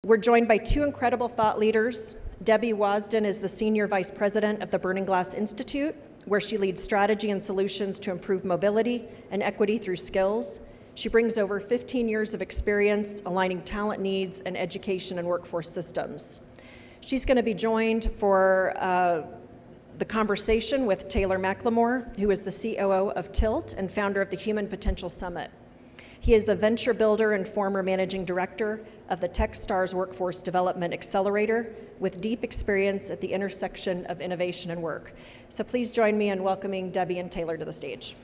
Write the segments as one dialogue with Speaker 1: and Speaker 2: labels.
Speaker 1: We're joined by two incredible thought leaders. Debbie Wasden is the Senior Vice President of the Burning Glass Institute, where she leads strategy and solutions to improve mobility and equity through skills. She brings over 15 years of experience aligning talent needs and education and workforce systems. She's going to be joined for the conversation with Taylor McLemore, who is the COO of Tilt and founder of the Human Potential Summit. He is a venture builder and former managing director of the Techstars Workforce Development Accelerator with deep experience at the intersection of innovation and work. So please join me in welcoming Debbie and Taylor to the stage.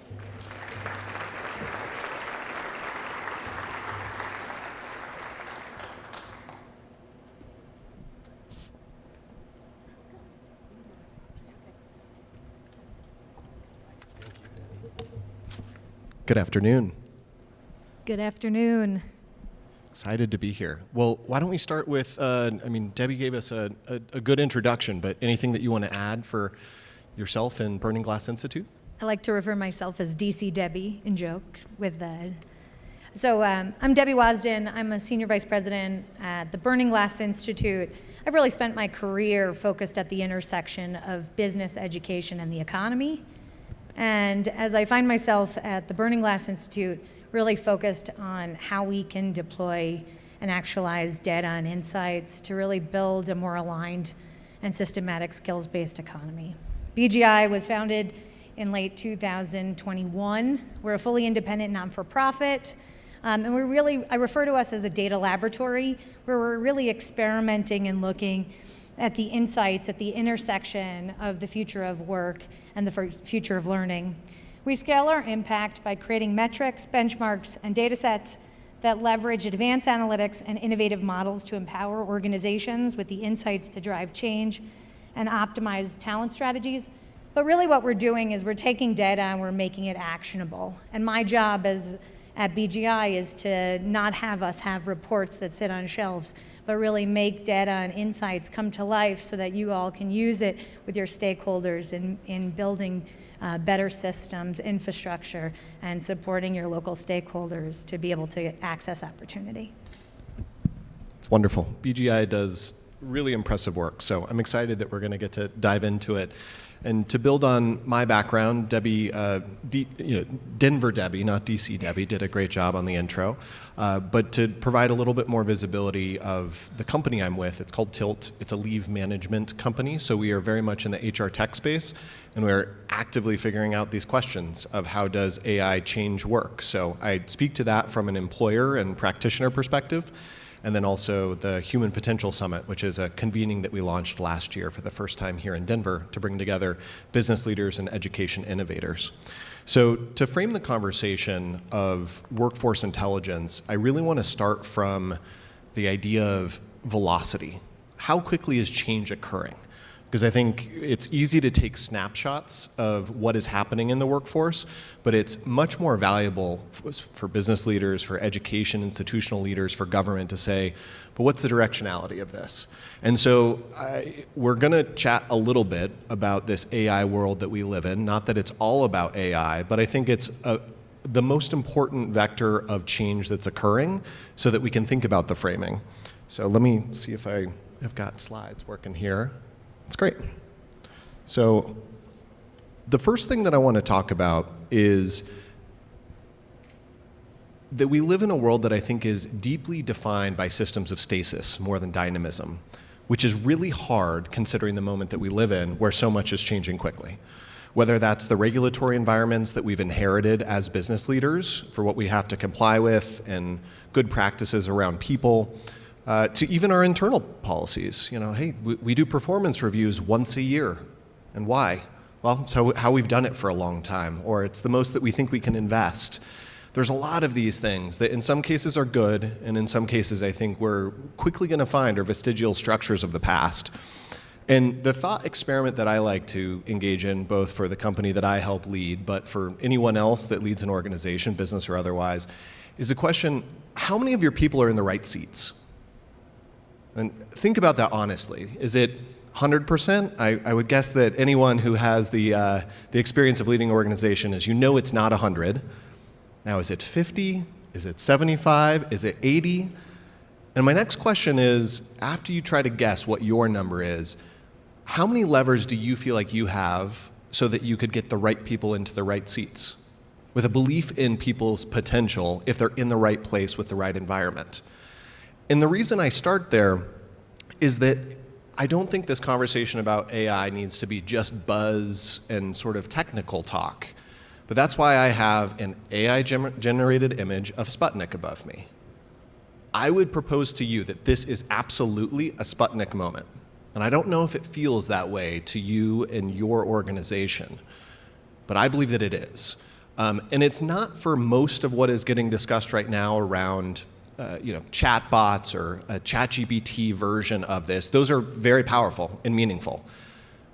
Speaker 2: Good afternoon.
Speaker 3: Good afternoon.
Speaker 2: Excited to be here. Well, why don't we start with, Debbie gave us a good introduction, but anything that you want to add for yourself and Burning Glass Institute?
Speaker 3: I like to refer myself as DC Debbie in joke with that. So I'm Debbie Wasden. I'm a senior vice president at the Burning Glass Institute. I've really spent my career focused at the intersection of business, education, and the economy. And as I find myself at the Burning Glass Institute, really focused on how we can deploy and actualize data and insights to really build a more aligned and systematic skills-based economy. BGI was founded in late 2021. We're a fully independent non-for-profit, and I refer to us as a data laboratory, where we're really experimenting and looking at the insights at the intersection of the future of work and the future of learning. We scale our impact by creating metrics, benchmarks, and data sets that leverage advanced analytics and innovative models to empower organizations with the insights to drive change and optimize talent strategies. But really what we're doing is we're taking data and we're making it actionable. And my job at BGI is to not have us have reports that sit on shelves, but really make data and insights come to life so that you all can use it with your stakeholders in building better systems, infrastructure, and supporting your local stakeholders to be able to access opportunity.
Speaker 2: It's wonderful. BGI does really impressive work, so I'm excited that we're going to get to dive into it. And to build on my background, Debbie, Denver Debbie, not DC Debbie, did a great job on the intro. But to provide a little bit more visibility of the company I'm with, it's called Tilt. It's a leave management company, so we are very much in the HR tech space, and we're actively figuring out these questions of how does AI change work. So I speak to that from an employer and practitioner perspective. And then also the Human Potential Summit, which is a convening that we launched last year for the first time here in Denver to bring together business leaders and education innovators. So to frame the conversation of workforce intelligence, I really want to start from the idea of velocity. How quickly is change occurring? Because I think it's easy to take snapshots of what is happening in the workforce, but it's much more valuable for business leaders, for education, institutional leaders, for government to say, but what's the directionality of this? And so we're going to chat a little bit about this AI world that we live in. Not that it's all about AI, but I think it's the most important vector of change that's occurring so that we can think about the framing. So let me see if I have got slides working here. That's great. So the first thing that I want to talk about is that we live in a world that I think is deeply defined by systems of stasis more than dynamism, which is really hard considering the moment that we live in where so much is changing quickly. Whether that's the regulatory environments that we've inherited as business leaders for what we have to comply with and good practices around people, to even our internal policies. Hey, we do performance reviews once a year. And why? Well, it's how we've done it for a long time, or it's the most that we think we can invest. There's a lot of these things that in some cases are good, and in some cases I think we're quickly going to find are vestigial structures of the past. And the thought experiment that I like to engage in, both for the company that I help lead, but for anyone else that leads an organization, business or otherwise, is a question, how many of your people are in the right seats? And think about that honestly. Is it 100%? I would guess that anyone who has the experience of leading an organization is, it's not 100. Now, is it 50? Is it 75? Is it 80? And my next question is, after you try to guess what your number is, how many levers do you feel like you have so that you could get the right people into the right seats, with a belief in people's potential if they're in the right place with the right environment? And the reason I start there is that I don't think this conversation about AI needs to be just buzz and sort of technical talk. But that's why I have an AI-generated image of Sputnik above me. I would propose to you that this is absolutely a Sputnik moment. And I don't know if it feels that way to you and your organization, but I believe that it is. And it's not for most of what is getting discussed right now around chatbots or a ChatGPT version of this. Those are very powerful and meaningful.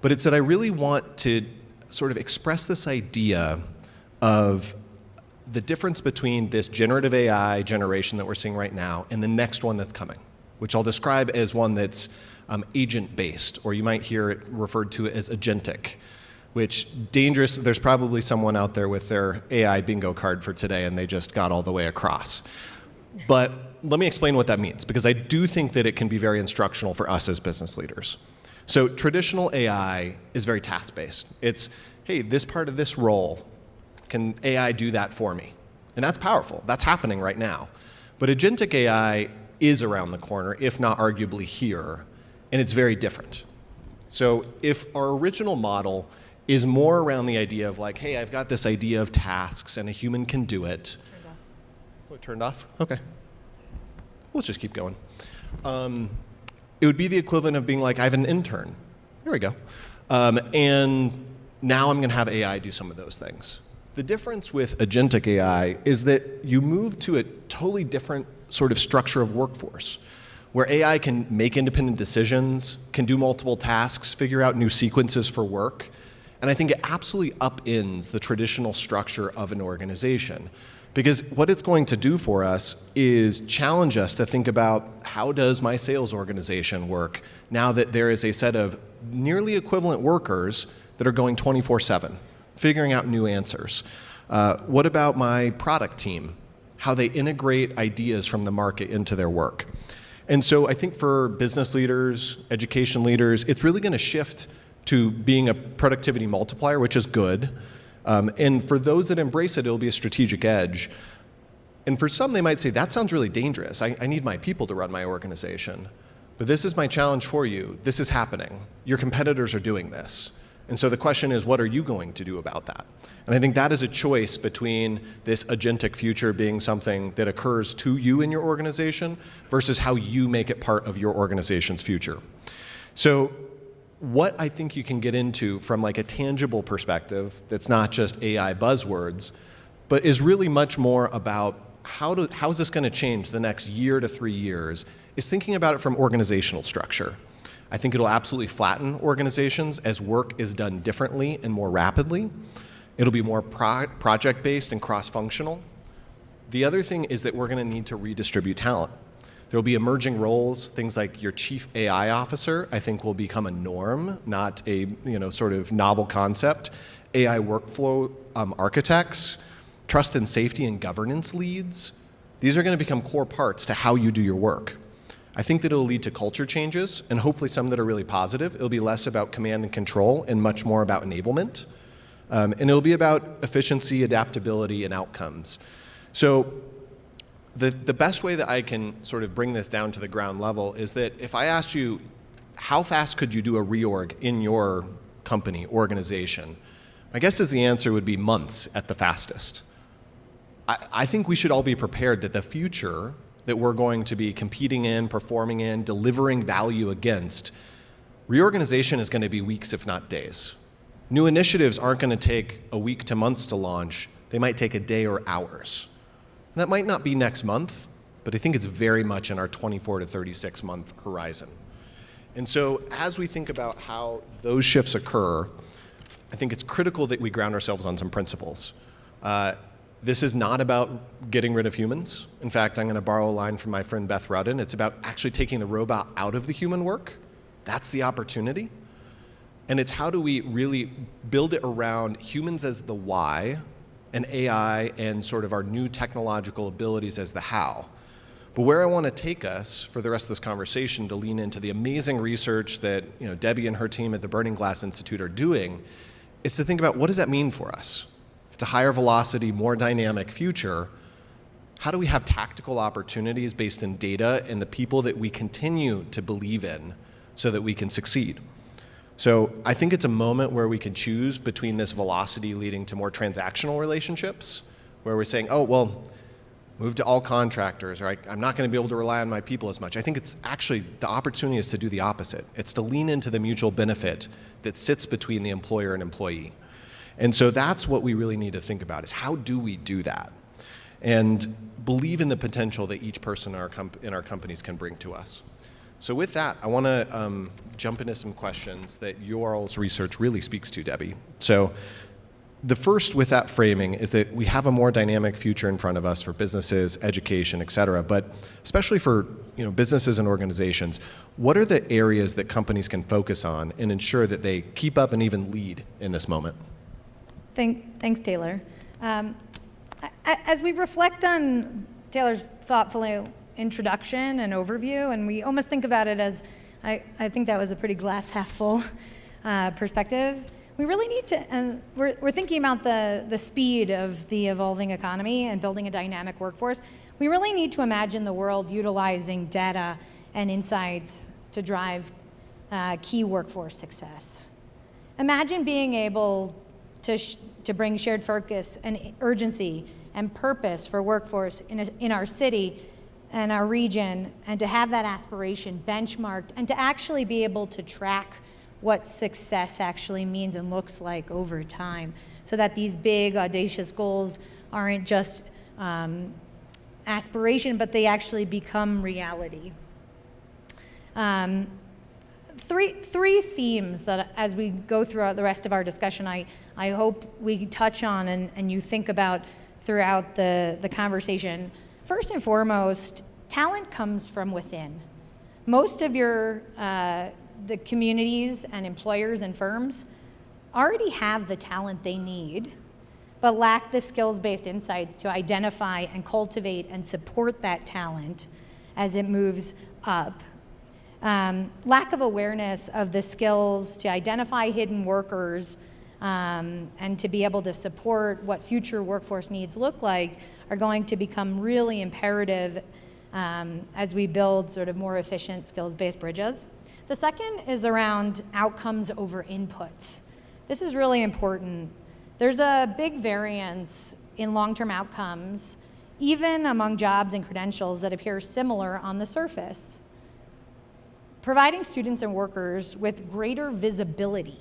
Speaker 2: But it's that I really want to sort of express this idea of the difference between this generative AI generation that we're seeing right now and the next one that's coming, which I'll describe as one that's agent-based, or you might hear it referred to as agentic, which dangerous. There's probably someone out there with their AI bingo card for today and they just got all the way across. But let me explain what that means, because I do think that it can be very instructional for us as business leaders. So traditional AI is very task-based. It's, hey, this part of this role, can AI do that for me? And that's powerful. That's happening right now. But agentic AI is around the corner, if not arguably here, and it's very different. So if our original model is more around the idea of like, hey, I've got this idea of tasks and a human can do it. Oh, it turned off? Okay. We'll just keep going. It would be the equivalent of being like, I have an intern. There we go. And now I'm going to have AI do some of those things. The difference with agentic AI is that you move to a totally different sort of structure of workforce, where AI can make independent decisions, can do multiple tasks, figure out new sequences for work. And I think it absolutely upends the traditional structure of an organization. Because what it's going to do for us is challenge us to think about, how does my sales organization work now that there is a set of nearly equivalent workers that are going 24/7, figuring out new answers? What about my product team? How they integrate ideas from the market into their work. And so I think for business leaders, education leaders, it's really going to shift to being a productivity multiplier, which is good. And for those that embrace it, it'll be a strategic edge. And for some, they might say, that sounds really dangerous. I need my people to run my organization. But this is my challenge for you. This is happening. Your competitors are doing this. And so the question is, what are you going to do about that? And I think that is a choice between this agentic future being something that occurs to you in your organization versus how you make it part of your organization's future. So what I think you can get into from like a tangible perspective that's not just AI buzzwords, but is really much more about how is this going to change the next year to 3 years, is thinking about it from organizational structure. I think it'll absolutely flatten organizations as work is done differently and more rapidly. It'll be more project-based and cross-functional. The other thing is that we're going to need to redistribute talent. There will be emerging roles, things like your chief AI officer, I think will become a norm, not a sort of novel concept. AI workflow architects, trust and safety and governance leads. These are going to become core parts to how you do your work. I think that it'll lead to culture changes, and hopefully some that are really positive. It'll be less about command and control and much more about enablement. And it'll be about efficiency, adaptability, and outcomes. So the best way that I can sort of bring this down to the ground level is that if I asked you, how fast could you do a reorg in your company, organization? My guess is the answer would be months at the fastest. I think we should all be prepared that the future that we're going to be competing in, performing in, delivering value against, reorganization is going to be weeks, if not days. New initiatives aren't going to take a week to months to launch. They might take a day or hours. That might not be next month, but I think it's very much in our 24 to 36 month horizon. And so as we think about how those shifts occur, I think it's critical that we ground ourselves on some principles. This is not about getting rid of humans. In fact, I'm going to borrow a line from my friend Beth Rudden. It's about actually taking the robot out of the human work. That's the opportunity. And it's how do we really build it around humans as the why, and AI and sort of our new technological abilities as the how. But where I want to take us for the rest of this conversation to lean into the amazing research that Debbie and her team at the Burning Glass Institute are doing is to think about, what does that mean for us? If it's a higher velocity, more dynamic future, how do we have tactical opportunities based in data and the people that we continue to believe in so that we can succeed? So I think it's a moment where we can choose between this velocity leading to more transactional relationships, where we're saying, oh, well, move to all contractors, or I'm not going to be able to rely on my people as much. I think it's actually, the opportunity is to do the opposite. It's to lean into the mutual benefit that sits between the employer and employee. And so that's what we really need to think about, is how do we do that? And believe in the potential that each person in our companies can bring to us. So with that, I want to jump into some questions that your all's research really speaks to, Debbie. So the first with that framing is that we have a more dynamic future in front of us for businesses, education, et cetera, but especially for businesses and organizations, what are the areas that companies can focus on and ensure that they keep up and even lead in this moment?
Speaker 3: Thanks, Taylor. As we reflect on Taylor's thoughtful introduction and overview, and we almost think about it as, I think that was a pretty glass half full perspective. We really need to, and we're thinking about the speed of the evolving economy and building a dynamic workforce. We really need to imagine the world utilizing data and insights to drive key workforce success. Imagine being able to bring shared focus and urgency and purpose for workforce in our city and our region, and to have that aspiration benchmarked, and to actually be able to track what success actually means and looks like over time, so that these big, audacious goals aren't just aspiration, but they actually become reality. Three themes that, as we go throughout the rest of our discussion, I hope we touch on and you think about throughout the conversation. First and foremost, talent comes from within. Most of the communities and employers and firms already have the talent they need, but lack the skills-based insights to identify and cultivate and support that talent as it moves up. Lack of awareness of the skills to identify hidden workers and to be able to support what future workforce needs look like are going to become really imperative as we build sort of more efficient skills-based bridges. The second is around outcomes over inputs. This is really important. There's a big variance in long-term outcomes, even among jobs and credentials that appear similar on the surface. Providing students and workers with greater visibility.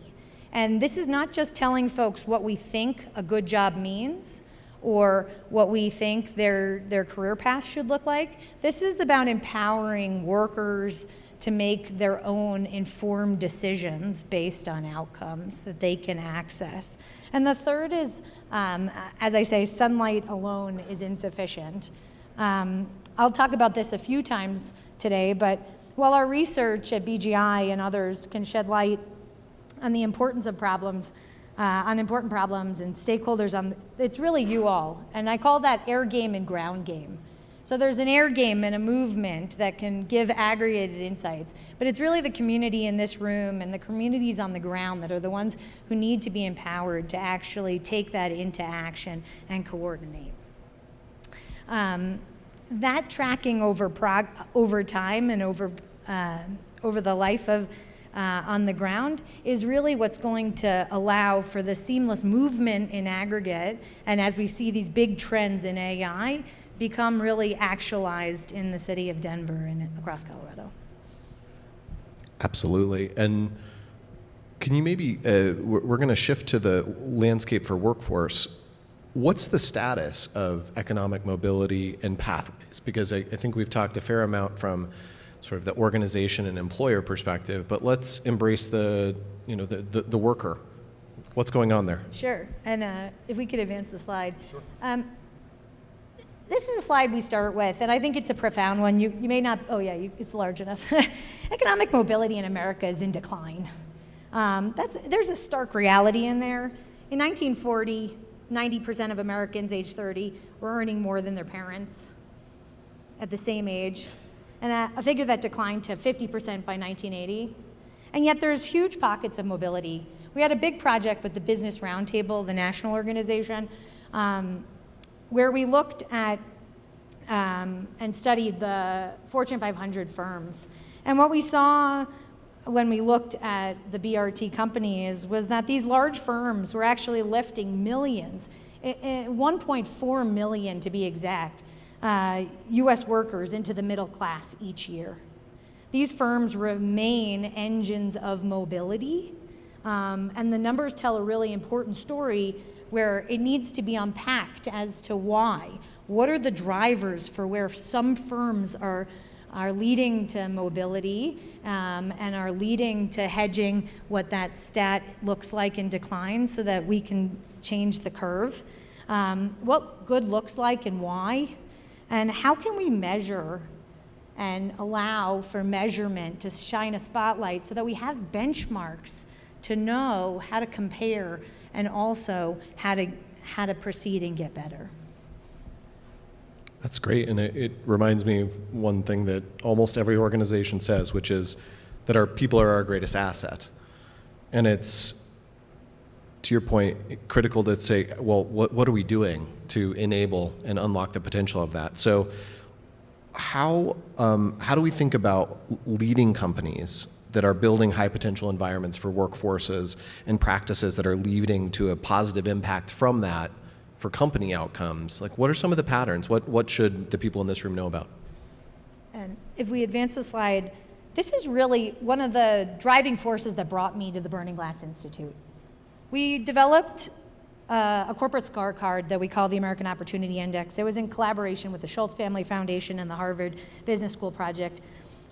Speaker 3: And this is not just telling folks what we think a good job means or what we think their career path should look like. This is about empowering workers to make their own informed decisions based on outcomes that they can access. And the third is, as I say, sunlight alone is insufficient. I'll talk about this a few times today, but while our research at BGI and others can shed light on the importance of problems, on important problems and stakeholders, it's really you all. And I call that air game and ground game. So there's an air game and a movement that can give aggregated insights, but it's really the community in this room and the communities on the ground that are the ones who need to be empowered to actually take that into action and coordinate. That tracking over time and over the life of on the ground is really what's going to allow for the seamless movement in aggregate, and as we see these big trends in AI become really actualized in the city of Denver and across Colorado.
Speaker 2: Absolutely. And can you maybe, we're going to shift to the landscape for workforce. What's the status of economic mobility and pathways? Because I think we've talked a fair amount from sort of the organization and employer perspective, but let's embrace the worker. What's going on there?
Speaker 3: Sure. And if we could advance the slide. Sure. This is a slide we start with, and I think it's a profound one. You may not, it's large enough. Economic mobility in America is in decline. There's a stark reality in there. In 1940, 90% of Americans age 30 were earning more than their parents. at the same age, and a figure that declined to 50% by 1980. And yet there's huge pockets of mobility. We had a big project with the Business Roundtable, the national organization, where we looked at and studied the Fortune 500 firms. And what we saw when we looked at the BRT companies was that these large firms were actually lifting millions, 1.4 million to be exact, US workers into the middle class each year. These firms remain engines of mobility, and the numbers tell a really important story where it needs to be unpacked as to why. What are the drivers for where some firms are leading to mobility and are leading to hedging what that stat looks like in decline so that we can change the curve? What good looks like and why? And how can we measure and allow for measurement to shine a spotlight so that we have benchmarks to know how to compare and also how to proceed and get better?
Speaker 2: That's great, and it reminds me of one thing that almost every organization says, which is that our people are our greatest asset. And it's, to your point, critical to say, well, what are we doing to enable and unlock the potential of that? So how do we think about leading companies that are building high potential environments for workforces and practices that are leading to a positive impact from that for company outcomes? Like, what are some of the patterns? What should the people in this room know about?
Speaker 3: And if we advance the slide, this is really one of the driving forces that brought me to the Burning Glass Institute. We developed a corporate scorecard that we call the American Opportunity Index. It was in collaboration with the Schultz Family Foundation and the Harvard Business School project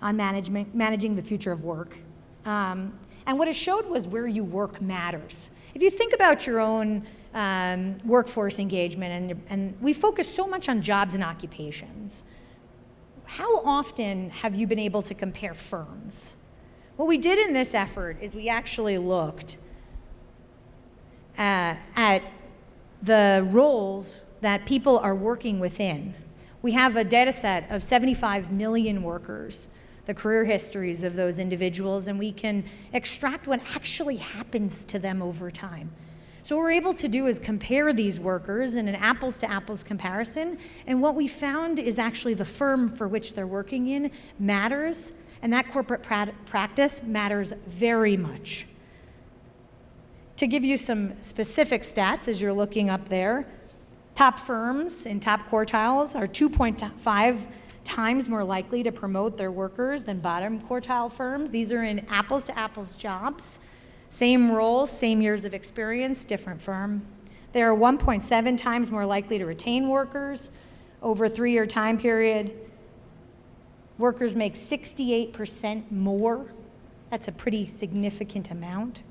Speaker 3: on managing the future of work. And what it showed was where you work matters. If you think about your own workforce engagement, and we focus so much on jobs and occupations, how often have you been able to compare firms? What we did in this effort is we actually looked at the roles that people are working within. We have a data set of 75 million workers, the career histories of those individuals, and we can extract what actually happens to them over time. So what we're able to do is compare these workers in an apples-to-apples comparison, and what we found is actually the firm for which they're working in matters, and that corporate practice matters very much. To give you some specific stats as you're looking up there, top firms in top quartiles are 2.5 times more likely to promote their workers than bottom quartile firms. These are in apples-to-apples jobs. Same roles, same years of experience, different firm. They are 1.7 times more likely to retain workers over a 3-year time period. Workers make 68% more. That's a pretty significant amount.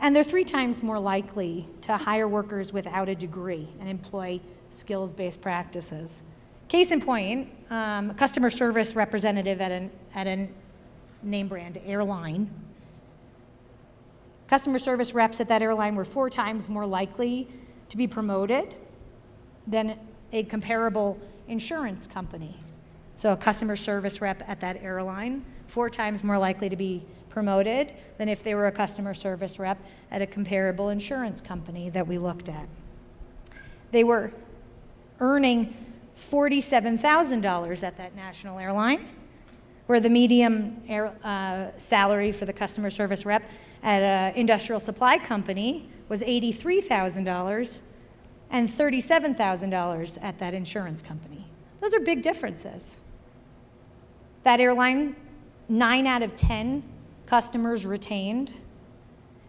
Speaker 3: And they're 3 times more likely to hire workers without a degree and employ skills-based practices. Case in point, a customer service representative at a name brand airline. Customer service reps at that airline were 4 times more likely to be promoted than a comparable insurance company. So a customer service rep at that airline, 4 times more likely to be promoted than if they were a customer service rep at a comparable insurance company that we looked at. They were earning $47,000 at that national airline, where the median salary for the customer service rep at an industrial supply company was $83,000 and $37,000 at that insurance company. Those are big differences. That airline, 9 out of 10 customers retained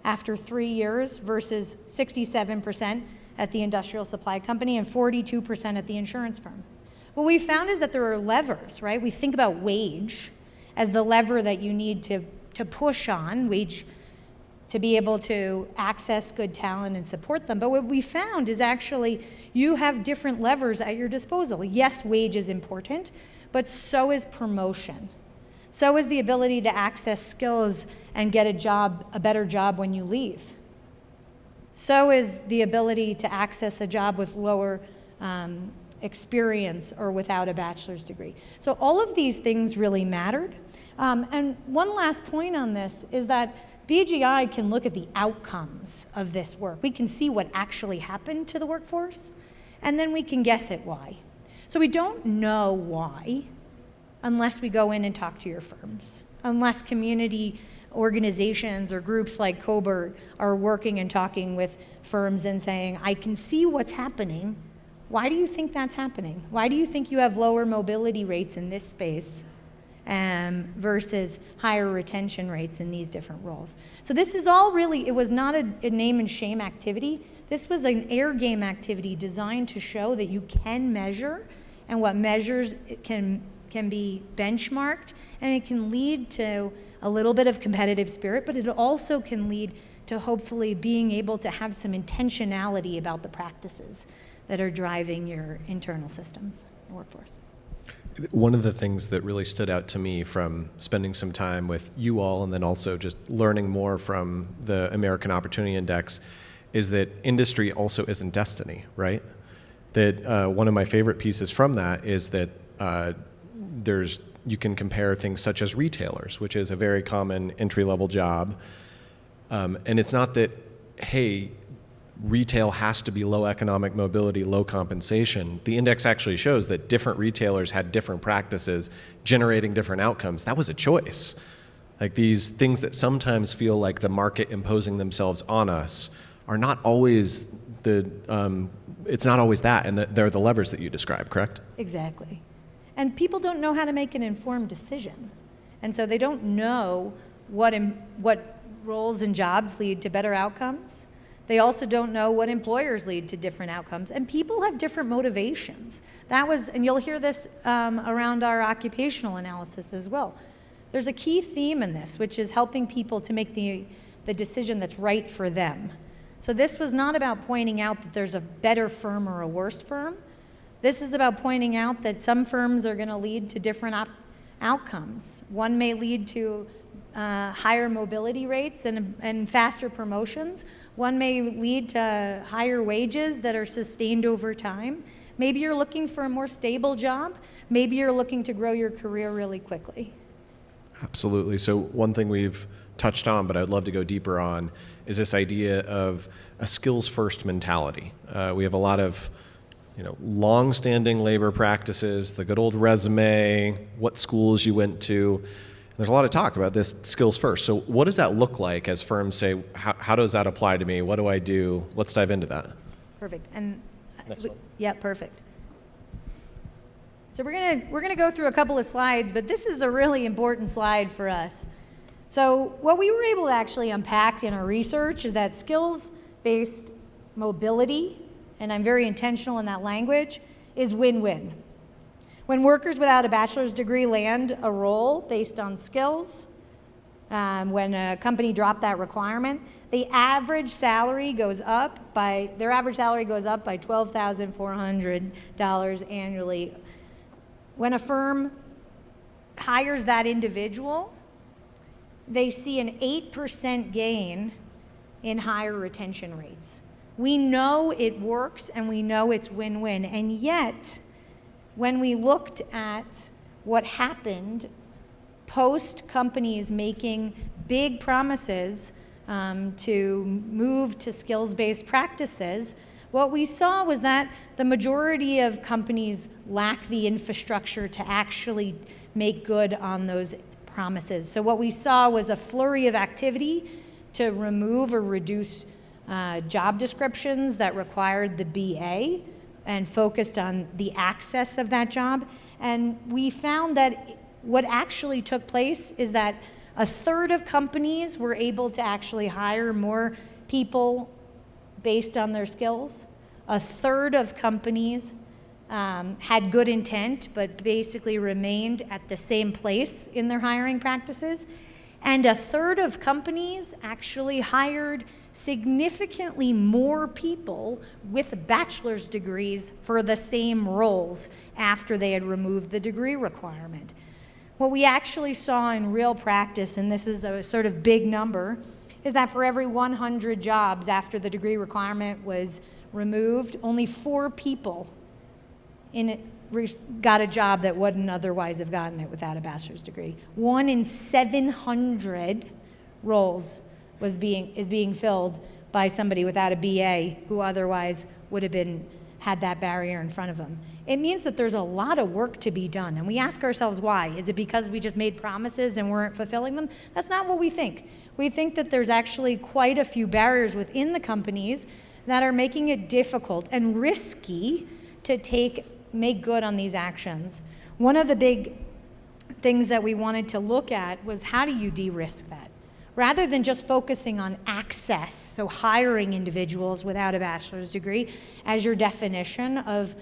Speaker 3: after 3 years versus 67% at the industrial supply company and 42% at the insurance firm. What we found is that there are levers, right? We think about wage as the lever that you need to push on, wage to be able to access good talent and support them. But what we found is actually you have different levers at your disposal. Yes, wage is important, but so is promotion. So is the ability to access skills and get a better job when you leave. So is the ability to access a job with lower experience or without a bachelor's degree. So all of these things really mattered. And one last point on this is that BGI can look at the outcomes of this work. We can see what actually happened to the workforce, and then we can guess at why. So we don't know why unless we go in and talk to your firms, unless community organizations or groups like Cobert are working and talking with firms and saying, I can see what's happening. Why do you think that's happening? Why do you think you have lower mobility rates in this space versus higher retention rates in these different roles? So this is all really, it was not a name and shame activity. This was an air game activity designed to show that you can measure, and what measures can be benchmarked, and it can lead to a little bit of competitive spirit, but it also can lead to hopefully being able to have some intentionality about the practices that are driving your internal systems and workforce.
Speaker 2: One of the things that really stood out to me from spending some time with you all, and then also just learning more from the American Opportunity Index, is that industry also isn't destiny, right? That one of my favorite pieces from that is that you can compare things such as retailers, which is a very common entry-level job. And it's not that, hey, retail has to be low economic mobility, low compensation. The index actually shows that different retailers had different practices generating different outcomes. That was a choice. Like, these things that sometimes feel like the market imposing themselves on us are not always it's not always that, and they're the levers that you described, correct?
Speaker 3: Exactly. And people don't know how to make an informed decision. And so they don't know what roles and jobs lead to better outcomes. They also don't know what employers lead to different outcomes. And people have different motivations. And you'll hear this around our occupational analysis as well. There's a key theme in this, which is helping people to make the decision that's right for them. So this was not about pointing out that there's a better firm or a worse firm. This is about pointing out that some firms are going to lead to different outcomes. One may lead to higher mobility rates and faster promotions. One may lead to higher wages that are sustained over time. Maybe you're looking for a more stable job. Maybe you're looking to grow your career really quickly.
Speaker 2: Absolutely. So one thing we've touched on, but I'd love to go deeper on, is this idea of a skills-first mentality. We have a lot of long-standing labor practices, the good old resume, what schools you went to. There's a lot of talk about this skills first. So what does that look like as firms say, how does that apply to me? What do I do? Let's dive into that.
Speaker 3: Perfect. And
Speaker 2: Next one.
Speaker 3: Yeah, perfect. So we're gonna go through a couple of slides, but this is a really important slide for us. So what we were able to actually unpack in our research is that skills-based mobility, and I'm very intentional in that language, is win-win. When workers without a bachelor's degree land a role based on skills, when a company dropped that requirement, their average salary goes up by $12,400 annually. When a firm hires that individual, they see an 8% gain in higher retention rates. We know it works and we know it's win-win, and yet when we looked at what happened post companies making big promises to move to skills-based practices, what we saw was that the majority of companies lack the infrastructure to actually make good on those promises. So what we saw was a flurry of activity to remove or reduce job descriptions that required the BA and focused on the access of that job. And we found that what actually took place is that a third of companies were able to actually hire more people based on their skills. A third of companies had good intent, but basically remained at the same place in their hiring practices. And a third of companies actually hired significantly more people with bachelor's degrees for the same roles after they had removed the degree requirement. What we actually saw in real practice, and this is a sort of big number, is that for every 100 jobs after the degree requirement was removed, only 4 people got a job that wouldn't otherwise have gotten it without a bachelor's degree. 1 in 700 roles is being filled by somebody without a BA who otherwise would have had that barrier in front of them. It means that there's a lot of work to be done, and we ask ourselves why. Is it because we just made promises and weren't fulfilling them? That's not what we think. We think that there's actually quite a few barriers within the companies that are making it difficult and risky to make good on these actions. One of the big things that we wanted to look at was, how do you de-risk that? Rather than just focusing on access, so hiring individuals without a bachelor's degree as your definition of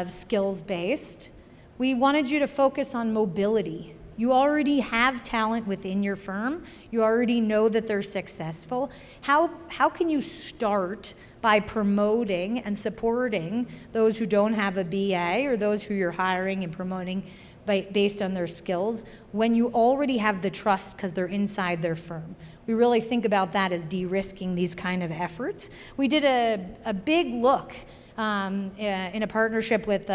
Speaker 3: skills-based, we wanted you to focus on mobility. You already have talent within your firm. You already know that they're successful. How can you start by promoting and supporting those who don't have a BA or those who you're hiring and promoting based on their skills when you already have the trust because they're inside their firm? We really think about that as de-risking these kind of efforts. We did a big look in a partnership with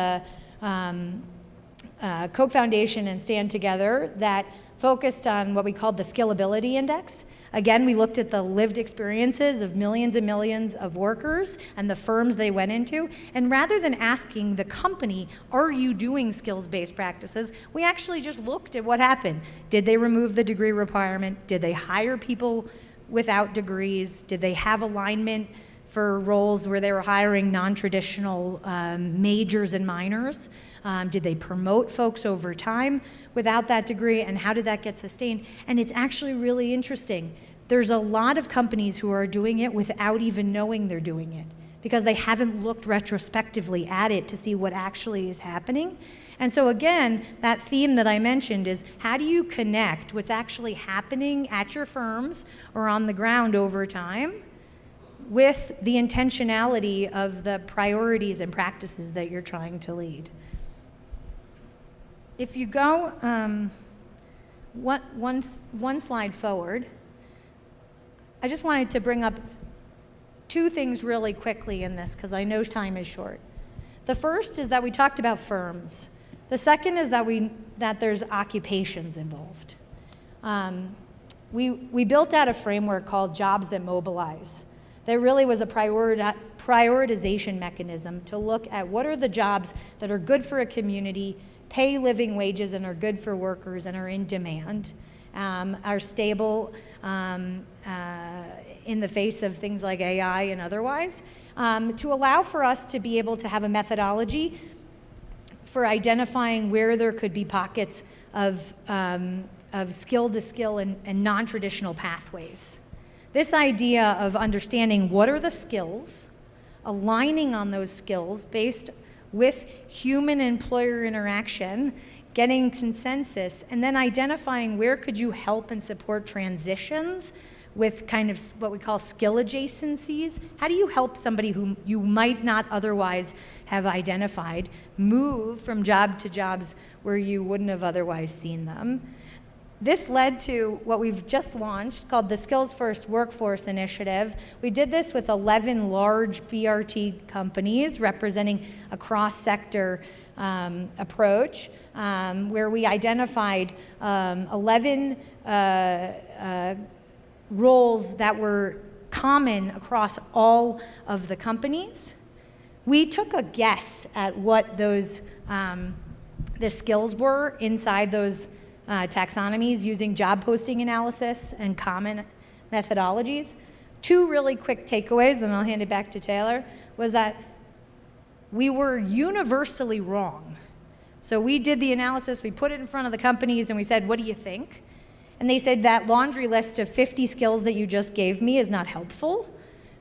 Speaker 3: Koch Foundation and Stand Together that focused on what we called the Skillability Index. Again, we looked at the lived experiences of millions and millions of workers and the firms they went into, and rather than asking the company, are you doing skills-based practices, we actually just looked at what happened. Did they remove the degree requirement? Did they hire people without degrees? Did they have alignment for roles where they were hiring non-traditional majors and minors? Did they promote folks over time without that degree, and how did that get sustained? And it's actually really interesting. There's a lot of companies who are doing it without even knowing they're doing it because they haven't looked retrospectively at it to see what actually is happening. And so again, that theme that I mentioned is, how do you connect what's actually happening at your firms or on the ground over time with the intentionality of the priorities and practices that you're trying to lead? If you go one slide forward, I just wanted to bring up two things really quickly in this because I know time is short. The first is that we talked about firms. The second is that there's occupations involved. We built out a framework called Jobs That Mobilize. There really was a prioritization mechanism to look at what are the jobs that are good for a community, pay living wages, and are good for workers and are in demand, are stable in the face of things like AI and otherwise, to allow for us to be able to have a methodology for identifying where there could be pockets of skill to skill and non-traditional pathways. This idea of understanding what are the skills, aligning on those skills based with human employer interaction, getting consensus, and then identifying where could you help and support transitions with kind of what we call skill adjacencies. How do you help somebody who you might not otherwise have identified move from job to jobs where you wouldn't have otherwise seen them? This led to what we've just launched called the Skills First Workforce Initiative. We did this with 11 large BRT companies representing a cross-sector approach, where we identified 11 roles that were common across all of the companies. We took a guess at what those the skills were inside those taxonomies using job posting analysis and common methodologies. Two really quick takeaways, and I'll hand it back to Taylor, was that we were universally wrong. So we did the analysis, we put it in front of the companies, and we said, what do you think? And they said that laundry list of 50 skills that you just gave me is not helpful.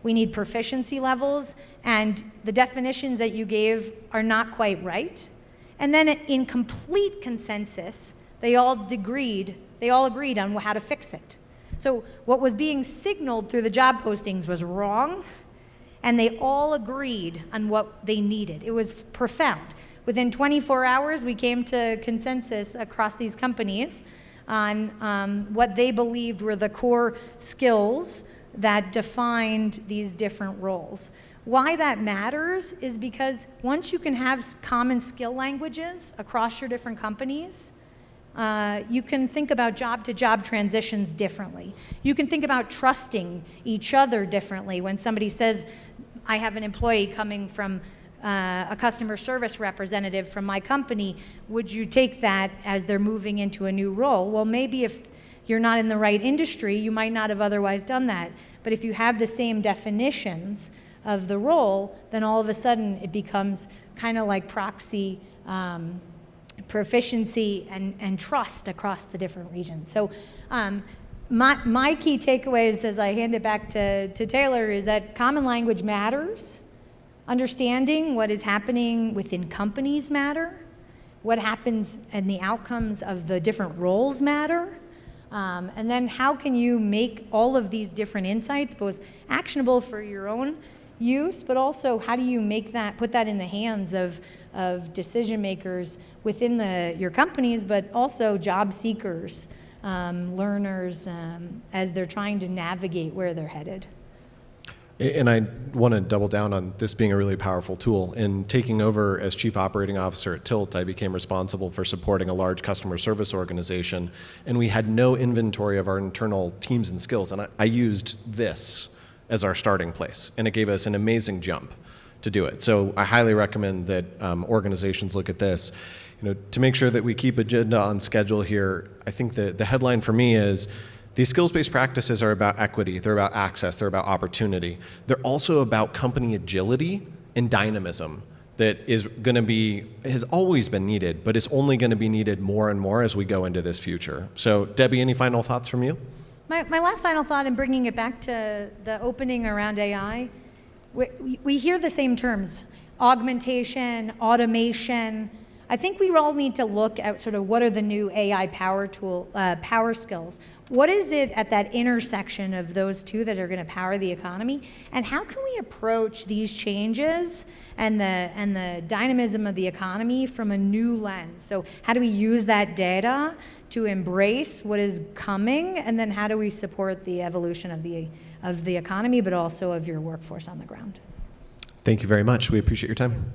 Speaker 3: We need proficiency levels, and the definitions that you gave are not quite right. And then in complete consensus, they all agreed on how to fix it. So what was being signaled through the job postings was wrong, and they all agreed on what they needed. It was profound. Within 24 hours, we came to consensus across these companies on what they believed were the core skills that defined these different roles. Why that matters is because once you can have common skill languages across your different companies, you can think about job-to-job transitions differently. You can think about trusting each other differently. When somebody says, I have an employee coming from a customer service representative from my company, would you take that as they're moving into a new role? Well, maybe if you're not in the right industry, you might not have otherwise done that. But if you have the same definitions of the role, then all of a sudden it becomes kind of like proxy proficiency and trust across the different regions. So my key takeaways as I hand it back to Taylor is that common language matters. Understanding what is happening within companies matter. What happens and the outcomes of the different roles matter. And then how can you make all of these different insights both actionable for your own use, but also how do you make that, put that in the hands of decision makers within your companies, but also job seekers, learners, as they're trying to navigate where they're headed.
Speaker 2: And I want to double down on this being a really powerful tool. In taking over as Chief Operating Officer at Tilt, I became responsible for supporting a large customer service organization, and we had no inventory of our internal teams and skills, and I used this as our starting place, and it gave us an amazing jump to do it. So I highly recommend that organizations look at this. To make sure that we keep agenda on schedule here, I think the headline for me is, these skills-based practices are about equity, they're about access, they're about opportunity. They're also about company agility and dynamism that has always been needed, but it's only going to be needed more and more as we go into this future. So Debbie, any final thoughts from you?
Speaker 3: My last final thought, and bringing it back to the opening around AI, we hear the same terms, augmentation, automation. I think we all need to look at sort of what are the new AI power skills. What is it at that intersection of those two that are going to power the economy? And how can we approach these changes and the dynamism of the economy from a new lens? So how do we use that data to embrace what is coming? And then how do we support the evolution of the economy, but also of your workforce on the ground?
Speaker 2: Thank you very much. We appreciate your time.